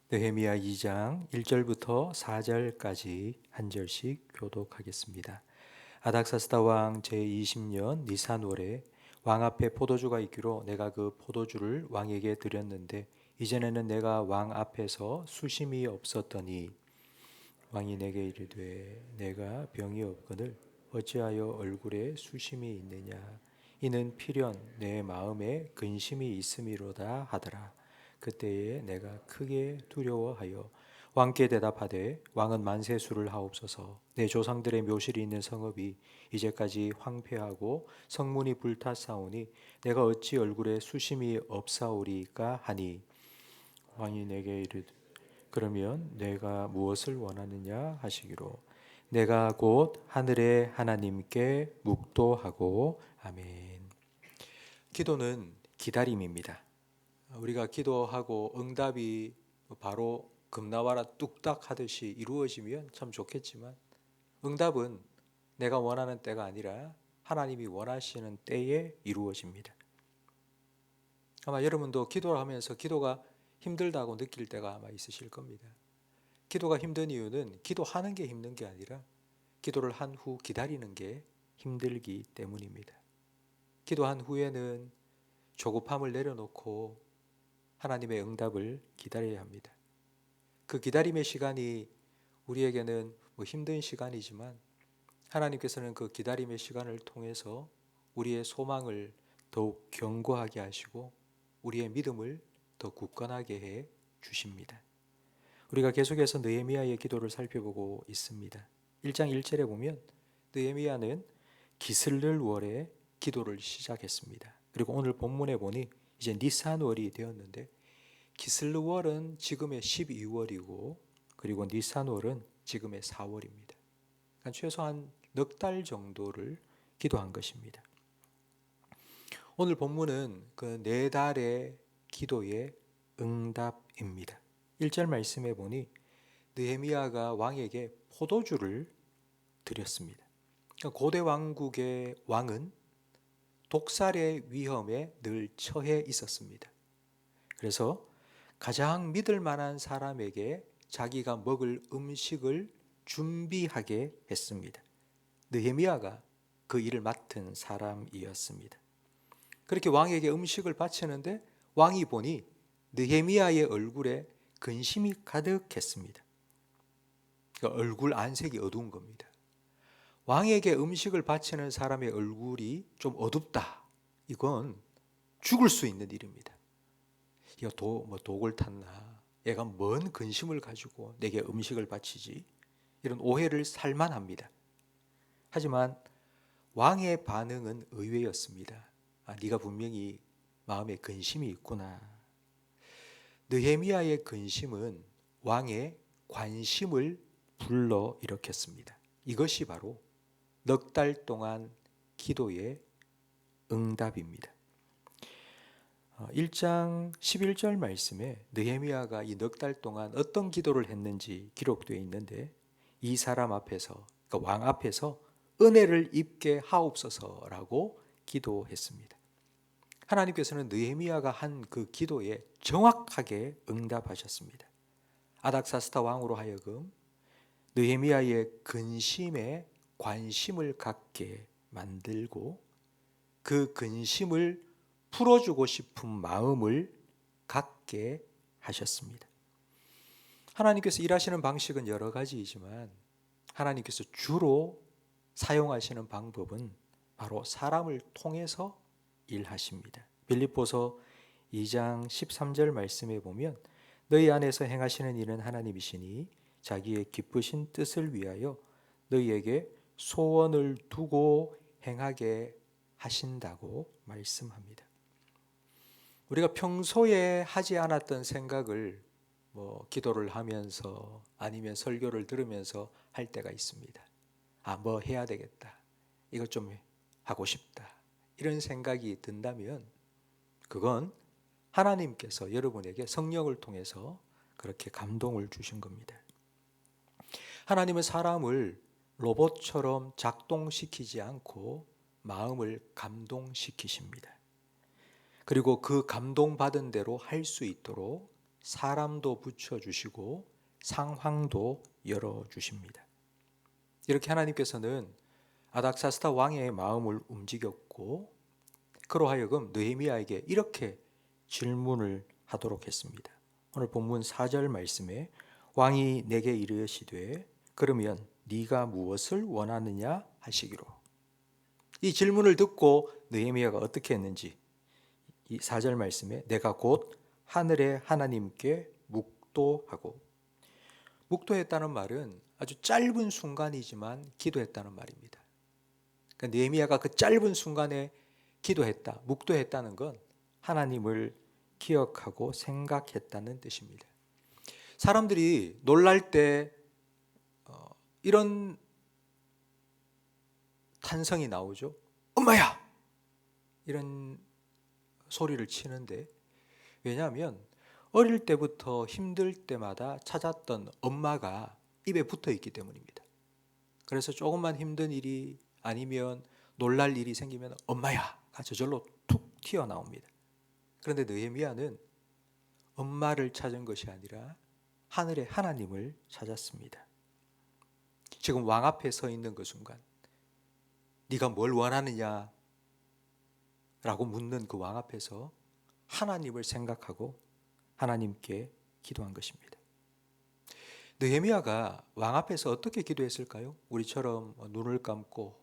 느헤미야 2장 1절부터 4절까지 한 절씩 교독하겠습니다. 아닥사스다 왕 제20년 니산월에 왕 앞에 포도주가 있기로 내가 그 포도주를 왕에게 드렸는데 이전에는 내가 왕 앞에서 수심이 없었더니 왕이 내게 이르되 내가 병이 없거늘 어찌하여 얼굴에 수심이 있느냐 이는 필연 내 마음에 근심이 있음이로다 하더라. 그때에 내가 크게 두려워하여 왕께 대답하되 왕은 만세수를 하옵소서. 내 조상들의 묘실이 있는 성읍이 이제까지 황폐하고 성문이 불탔사오니 내가 어찌 얼굴에 수심이 없사오리까 하니 왕이 내게 이르되 그러면 내가 무엇을 원하느냐 하시기로 내가 곧 하늘의 하나님께 묵도하고 아멘. 기도는 기다림입니다. 우리가 기도하고 응답이 바로 금나와라 뚝딱 하듯이 이루어지면 참 좋겠지만 응답은 내가 원하는 때가 아니라 하나님이 원하시는 때에 이루어집니다. 아마 여러분도 기도를 하면서 기도가 힘들다고 느낄 때가 아마 있으실 겁니다. 기도가 힘든 이유는 기도하는 게 힘든 게 아니라 기도를 한 후 기다리는 게 힘들기 때문입니다. 기도한 후에는 조급함을 내려놓고 하나님의 응답을 기다려야 합니다. 그 기다림의 시간이 우리에게는 힘든 시간이지만 하나님께서는 그 기다림의 시간을 통해서 우리의 소망을 더욱 견고하게 하시고 우리의 믿음을 더 굳건하게 해 주십니다. 우리가 계속해서 느헤미야의 기도를 살펴보고 있습니다. 1장 1절에 보면 느헤미야는 기슬를월에 기도를 시작했습니다. 그리고 오늘 본문에 보니 이제 니산월이 되었는데 기슬르월은 지금의 12월이고 그리고 니산월은 지금의 4월입니다. 그러니까 최소한 넉 달 정도를 기도한 것입니다. 오늘 본문은 그 4달의 기도의 응답입니다. 1절 말씀에 보니 느헤미야가 왕에게 포도주를 드렸습니다. 그러니까 고대 왕국의 왕은 독살의 위험에 늘 처해 있었습니다. 그래서 가장 믿을 만한 사람에게 자기가 먹을 음식을 준비하게 했습니다. 느헤미야가 그 일을 맡은 사람이었습니다. 그렇게 왕에게 음식을 바치는데 왕이 보니 느헤미야의 얼굴에 근심이 가득했습니다. 그러니까 얼굴 안색이 어두운 겁니다. 왕에게 음식을 바치는 사람의 얼굴이 좀 어둡다. 이건 죽을 수 있는 일입니다. 이거 독을 탔나? 얘가 뭔 근심을 가지고 내게 음식을 바치지? 이런 오해를 살만합니다. 하지만 왕의 반응은 의외였습니다. 네가 분명히 마음에 근심이 있구나. 느헤미야의 근심은 왕의 관심을 불러일으켰습니다. 이것이 바로 넉 달 동안 기도의 응답입니다. 1장 11절 말씀에 느헤미야가 이 넉 달 동안 어떤 기도를 했는지 기록되어 있는데 이 사람 앞에서, 그러니까 왕 앞에서 은혜를 입게 하옵소서라고 기도했습니다. 하나님께서는 느헤미야가 한 그 기도에 정확하게 응답하셨습니다. 아닥사스다 왕으로 하여금 느헤미야의 근심에 관심을 갖게 만들고 그 근심을 풀어주고 싶은 마음을 갖게 하셨습니다. 하나님께서 일하시는 방식은 여러 가지이지만 하나님께서 주로 사용하시는 방법은 바로 사람을 통해서 일하십니다. 빌립보서 2장 13절 말씀에 보면 너희 안에서 행하시는 일은 하나님이시니 자기의 기쁘신 뜻을 위하여 너희에게 소원을 두고 행하게 하신다고 말씀합니다. 우리가 평소에 하지 않았던 생각을 기도를 하면서 아니면 설교를 들으면서 할 때가 있습니다. 뭐 해야 되겠다. 이것 좀 하고 싶다. 이런 생각이 든다면 그건 하나님께서 여러분에게 성령을 통해서 그렇게 감동을 주신 겁니다. 하나님은 사람을 로봇처럼 작동시키지 않고 마음을 감동시키십니다. 그리고 그 감동받은 대로 할 수 있도록 사람도 붙여주시고 상황도 열어주십니다. 이렇게 하나님께서는 아닥사스다 왕의 마음을 움직였고 그로 하여금 느헤미야에게 이렇게 질문을 하도록 했습니다. 오늘 본문 4절 말씀에 왕이 내게 이르시되 그러면 네가 무엇을 원하느냐 하시기로. 이 질문을 듣고 느헤미야가 어떻게 했는지 이 4절 말씀에 내가 곧 하늘의 하나님께 묵도하고, 묵도했다는 말은 아주 짧은 순간이지만 기도했다는 말입니다. 그러니까 느헤미야가 그 짧은 순간에 기도했다, 묵도했다는 건 하나님을 기억하고 생각했다는 뜻입니다. 사람들이 놀랄 때 이런 탄성이 나오죠. 엄마야! 이런 소리를 치는데, 왜냐하면 어릴 때부터 힘들 때마다 찾았던 엄마가 입에 붙어 있기 때문입니다. 그래서 조금만 힘든 일이 아니면 놀랄 일이 생기면 엄마야가 저절로 툭 튀어나옵니다. 그런데 느헤미야는 엄마를 찾은 것이 아니라 하늘의 하나님을 찾았습니다. 지금 왕 앞에 서 있는 그 순간 네가 뭘 원하느냐 라고 묻는 그 왕 앞에서 하나님을 생각하고 하나님께 기도한 것입니다. 느헤미야가 왕 앞에서 어떻게 기도했을까요? 우리처럼 눈을 감고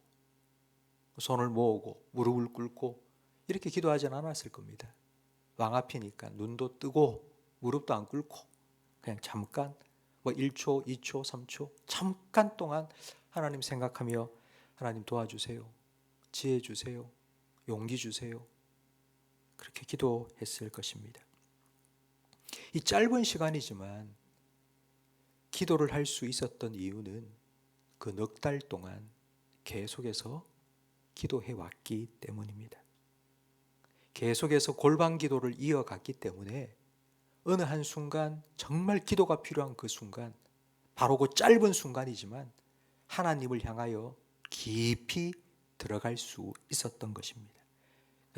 손을 모으고 무릎을 꿇고 이렇게 기도하진 않았을 겁니다. 왕 앞이니까 눈도 뜨고 무릎도 안 꿇고 그냥 잠깐 1초, 2초, 3초 잠깐 동안 하나님 생각하며 하나님 도와주세요. 지혜 주세요. 용기 주세요. 그렇게 기도했을 것입니다. 이 짧은 시간이지만 기도를 할 수 있었던 이유는 그 넉 달 동안 계속해서 기도해 왔기 때문입니다. 계속해서 골방 기도를 이어갔기 때문에 어느 한순간 정말 기도가 필요한 그 순간, 바로 그 짧은 순간이지만 하나님을 향하여 깊이 들어갈 수 있었던 것입니다.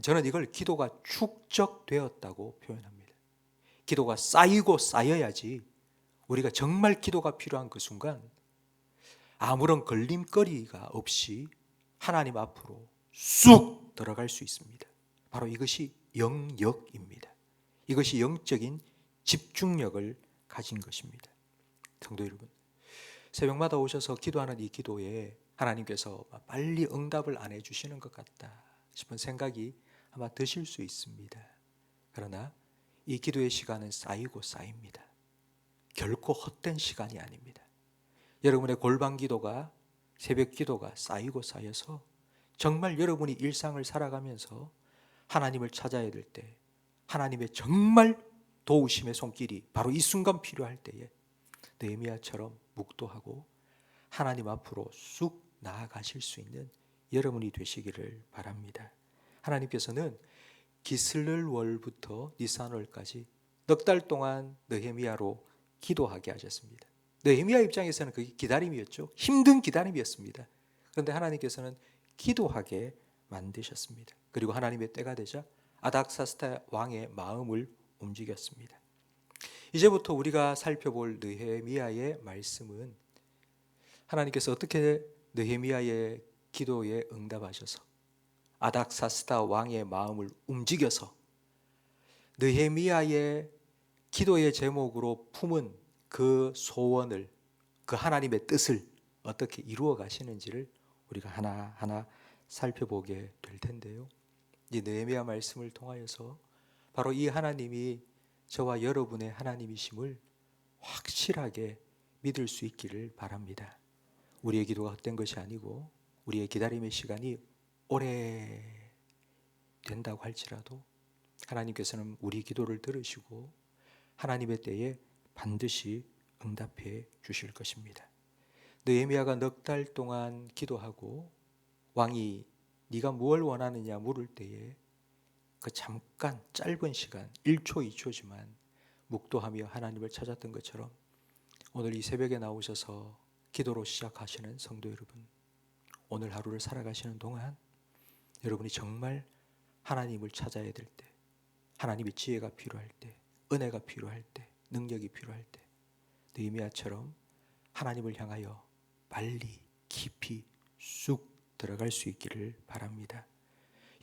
저는 이걸 기도가 축적되었다고 표현합니다. 기도가 쌓이고 쌓여야지 우리가 정말 기도가 필요한 그 순간 아무런 걸림거리가 없이 하나님 앞으로 쑥 들어갈 수 있습니다. 바로 이것이 영역입니다. 이것이 영적인 집중력을 가진 것입니다. 성도 여러분, 새벽마다 오셔서 기도하는 이 기도에 하나님께서 빨리 응답을 안 해주시는 것 같다 싶은 생각이 아마 드실 수 있습니다. 그러나 이 기도의 시간은 쌓이고 쌓입니다. 결코 헛된 시간이 아닙니다. 여러분의 골방 기도가, 새벽 기도가 쌓이고 쌓여서 정말 여러분이 일상을 살아가면서 하나님을 찾아야 될 때 하나님의 정말 도우심의 손길이 바로 이 순간 필요할 때에 느헤미야처럼 묵도하고 하나님 앞으로 쑥 나아가실 수 있는 여러분이 되시기를 바랍니다. 하나님께서는 기슬를월부터 니산월까지 넉 달 동안 느헤미야로 기도하게 하셨습니다. 느헤미야 입장에서는 그게 기다림이었죠. 힘든 기다림이었습니다. 그런데 하나님께서는 기도하게 만드셨습니다. 그리고 하나님의 때가 되자 아닥사스다 왕의 마음을 움직였습니다. 이제부터 우리가 살펴볼 느헤미야의 말씀은 하나님께서 어떻게 느헤미야의 기도에 응답하셔서 아닥사스다 왕의 마음을 움직여서 느헤미야의 기도의 제목으로 품은 그 소원을, 그 하나님의 뜻을 어떻게 이루어 가시는지를 우리가 하나하나 살펴보게 될 텐데요. 이 느헤미야 말씀을 통하여서 바로 이 하나님이 저와 여러분의 하나님이심을 확실하게 믿을 수 있기를 바랍니다. 우리의 기도가 헛된 것이 아니고 우리의 기다림의 시간이 오래 된다고 할지라도 하나님께서는 우리 기도를 들으시고 하나님의 때에 반드시 응답해 주실 것입니다. 느헤미야가 넉 달 동안 기도하고 왕이 네가 무엇을 원하느냐 물을 때에 그 잠깐 짧은 시간 1초 2초지만 묵도하며 하나님을 찾았던 것처럼 오늘 이 새벽에 나오셔서 기도로 시작하시는 성도 여러분, 오늘 하루를 살아가시는 동안 여러분이 정말 하나님을 찾아야 될 때, 하나님의 지혜가 필요할 때, 은혜가 필요할 때 능력이 필요할 때 느헤미야처럼 하나님을 향하여 빨리 깊이 쑥 들어갈 수 있기를 바랍니다.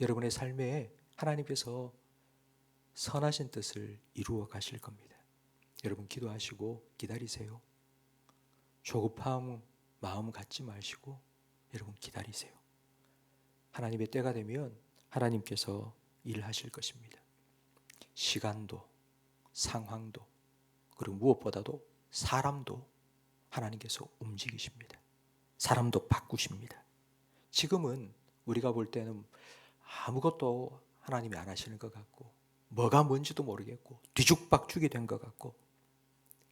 여러분의 삶에 하나님께서 선하신 뜻을 이루어 가실 겁니다. 여러분 기도하시고 기다리세요. 조급한 마음 갖지 마시고 여러분 기다리세요. 하나님의 때가 되면 하나님께서 일하실 것입니다. 시간도, 상황도, 그리고 무엇보다도 사람도 하나님께서 움직이십니다. 사람도 바꾸십니다. 지금은 우리가 볼 때는 아무것도 하나님이 안 하시는 것 같고 뭐가 뭔지도 모르겠고 뒤죽박죽이 된 것 같고,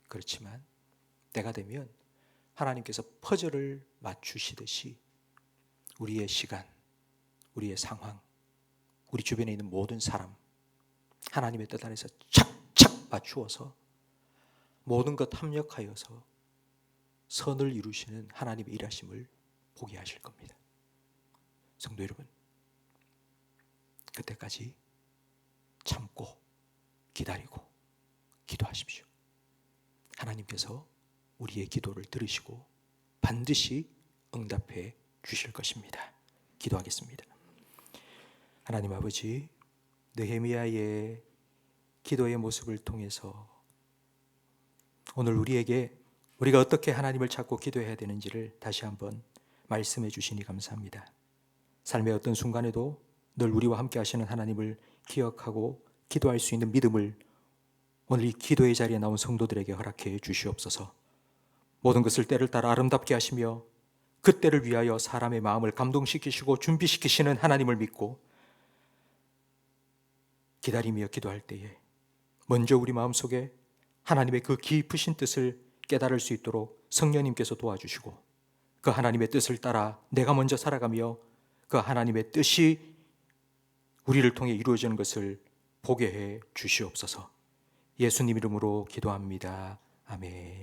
그렇지만 때가 되면 하나님께서 퍼즐을 맞추시듯이 우리의 시간, 우리의 상황, 우리 주변에 있는 모든 사람 하나님의 뜻 안에서 착착 맞추어서 모든 것 합력하여서 선을 이루시는 하나님의 일하심을 보게 하실 겁니다. 성도 여러분, 그때까지 참고 기다리고 기도하십시오. 하나님께서 우리의 기도를 들으시고 반드시 응답해 주실 것입니다. 기도하겠습니다. 하나님 아버지, 느헤미야의 기도의 모습을 통해서 오늘 우리가 어떻게 하나님을 찾고 기도해야 되는지를 다시 한번 말씀해 주시니 감사합니다. 삶의 어떤 순간에도 늘 우리와 함께 하시는 하나님을 기억하고 기도할 수 있는 믿음을 오늘 이 기도의 자리에 나온 성도들에게 허락해 주시옵소서. 모든 것을 때를 따라 아름답게 하시며 그 때를 위하여 사람의 마음을 감동시키시고 준비시키시는 하나님을 믿고 기다리며 기도할 때에 먼저 우리 마음속에 하나님의 그 깊으신 뜻을 깨달을 수 있도록 성령님께서 도와주시고 그 하나님의 뜻을 따라 내가 먼저 살아가며 그 하나님의 뜻이 우리를 통해 이루어지는 것을 보게 해 주시옵소서. 예수님 이름으로 기도합니다. 아멘.